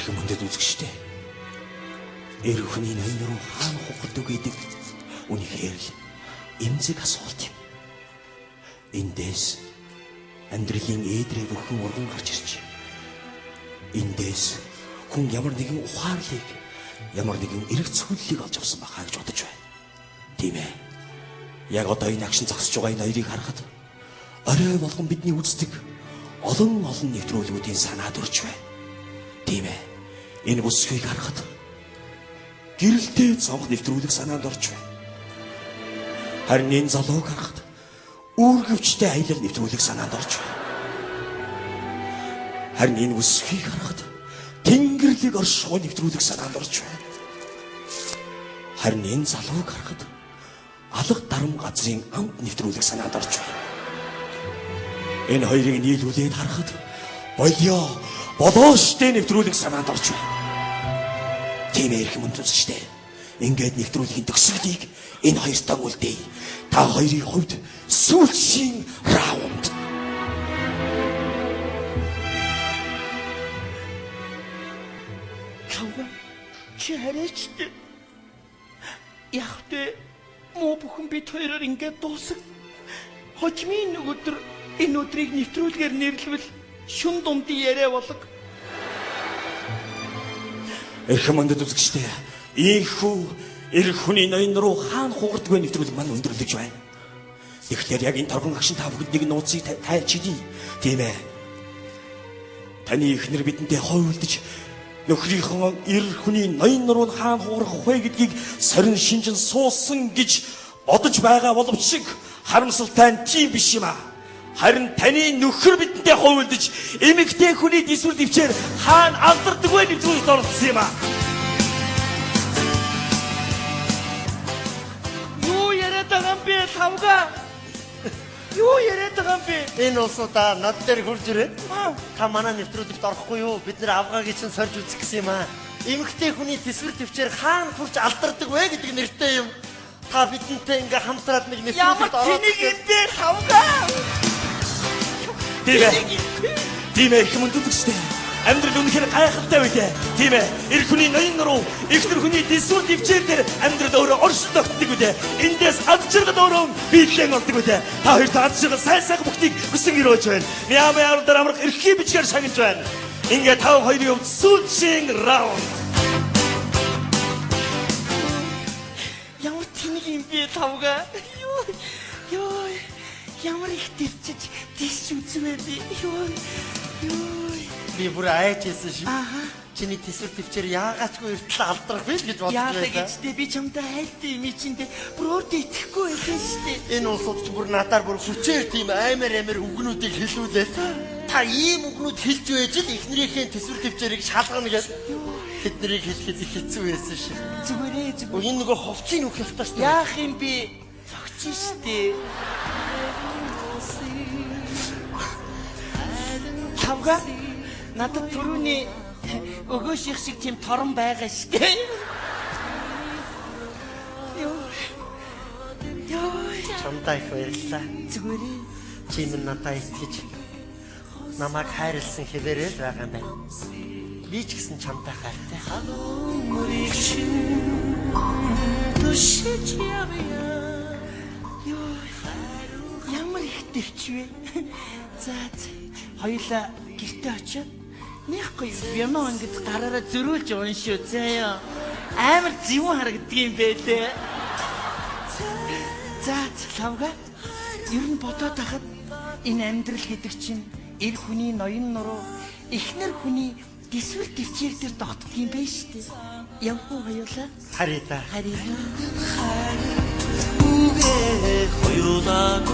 Эрхэм өндөд үзэгчтэй. Эр хүний ноён руу хаана хугардаг гэдэг үнэхээр л эмзэг асуулт юм. Эндээс амьдралын ээдрээ бүхэн урган гарч ирж. Эндээс хүн ямар нэгэн ухаарлыг, ямар нэгэн эрэг цөллийг олж авсан бахаа гэж бодож байна. Тийм ээ. Яг одоо энэ агшин зогсож байгаа энэ хоёрыг харахад орой болгон бидний үздэг олон нэвтрүүлгүүдийн санаад өрч байна. Тийм ээ. Энэ бүсгийг харахад гэрэлтэй цонх нэвтрүүлэг санаанд орж байна. Харин энэ залууг харахад үүргэвчтэй аялал нэвтрүүлэг санаанд орж байна. Харин энэ бүсгийг харахад тэнгэрлэг оршихуй нэвтрүүлэг санаанд орж байна. Харин энэ залууг харахад алга дарам газрын амт нэвтрүүлэг санаанд орж байна. Энэ хоёрыг нийлүүлээд харахад болоо штэ нэвтрүүлэг санаанд орж байна. Тийм эрхэм үндэсчтэй. Ингээд нэвтрүүлгийн төгсгөлийг энэ хоёртаа үлдээе. Та хоёрын хувьд сүүлчийн раунд. Чамга чи хараач. Яг тэ муу бүхэн бид хоёроор ингээд дуусах. Хожмын өдөр энэ өдрийг нэвтрүүлгээр нэрлэвэл шүн дундын яриа болог. Эрхэм өндөд үзэгчтэй. Ийхүү эр хүний ноён руу хаана хугардаг вэ нэвтрүүлэг маань өндөрлөж байна. Тэгэхээр яг энэ торгон агшин та бүгд нэг нууцыг тайлж идий. Тийм ээ. Таны эхнэр бидэнтэй хойволдож нөхрийнхөө эр хүний ноён руу хаана хугарах вэ гэдгийг сорин шинжин суусан гэж бодож байгаа боловч харамсалтай нь тийм биш юм аа. Харин таны нөхөр бидэнтэй хойволдож эмэгтэй хүний дисвэр дэвчээр хаана алдардаг вэ нэвтрүүлэгт оролцсон юм аа. Юу яриад байгаа юм бэ тавга? Юу яриад байгаа юм бэ? Энэ улсуудаа над дээр хурж ирээд та манай нэвтрүүлэгт орохгүй юу? Бид нэр авгаагийн чинь сорж үзэх гэсэн юм аа. Эмэгтэй хүний дисвэр дэвчээр хаана хурж алдардаг вэ гэдэг нэртэй юм. Та бидэнтэй ингээ хамтраад нэг нэвтрүүлэгт ороод тэнийг юм бэ тавга? Тийм ээ эрхэм үндэсчтэй. Амьдрал үнэхээр гайхалтай байлаа. Тийм ээ. Эр хүний ноён руу эхнэр хүний дисвэр дэвчээр дээр амьдрал өөрөө оршин тогтдог үлээ. Эндээс ад жаргал өөрөө биелэн ордог үлээ. Та хоёр ад жаргал сайн бүхнийг хүсэн гэрөөж байна. Мяа дээр амрах эрхий бичгээр шагнаж байна. Ингээ тав хоёрын хувьд сүүлчийн раунд. Ямар тэнийг юм бэ тавга? Ёо. Ямар их дэвчиж дис үзмээ би. Ёо. би бүр айжсэн шүү. Чиний төсвөр төвчээр яагаачгүй эртэл алдрах вэ гэж бодож байлаа. байлаа. Яагаад би чамтай хайлттай юм чиндээ бүр өөртөө итгэхгүй байсан шүү дээ. Энэ улсууд ч бүр надаар бүр хүчээр тийм аймаар үгнүүдийг хэлүүлээд та ийм үгнүүд хэлж байж л эхнэрийнхээ төсвөр төвчээрийг шалгана гэж тэднийг хэлэхэд их хэцүү байсан шүү. Зүгээрээ зүг. Энэ нөгөө ховцын үг явтаа шүү. Яах юм би зогч шүү дээ. Тавга надад түрүүний өгөө шиг тийм торон байгаа шүү дээ. Ёо. Чамтай их баярлалаа. Зүгээрээ. Чи минь надад итгэж намайг хайрлсан хэвээрээ л байгаа юм байна. Би ч гэсэн чамтай хайртай. Ёо. Ямар их дэвчвэ. За хоёулаа гэртээ очиод нэхгүй юм ингээд гараараа зөрүүлж уншуу заяа. Амар зэвүүн харагддаг юм байлээ. За лавга ер нь бодоод тахад энэ амьдрал гэдэг чинь эр хүний ноён нуруу эхнэр хүний дисвэр төвчээр дээр тогтдог юм байна шүү дээ. Явах хоёулаа. Харина. Харина. 우게 허유다고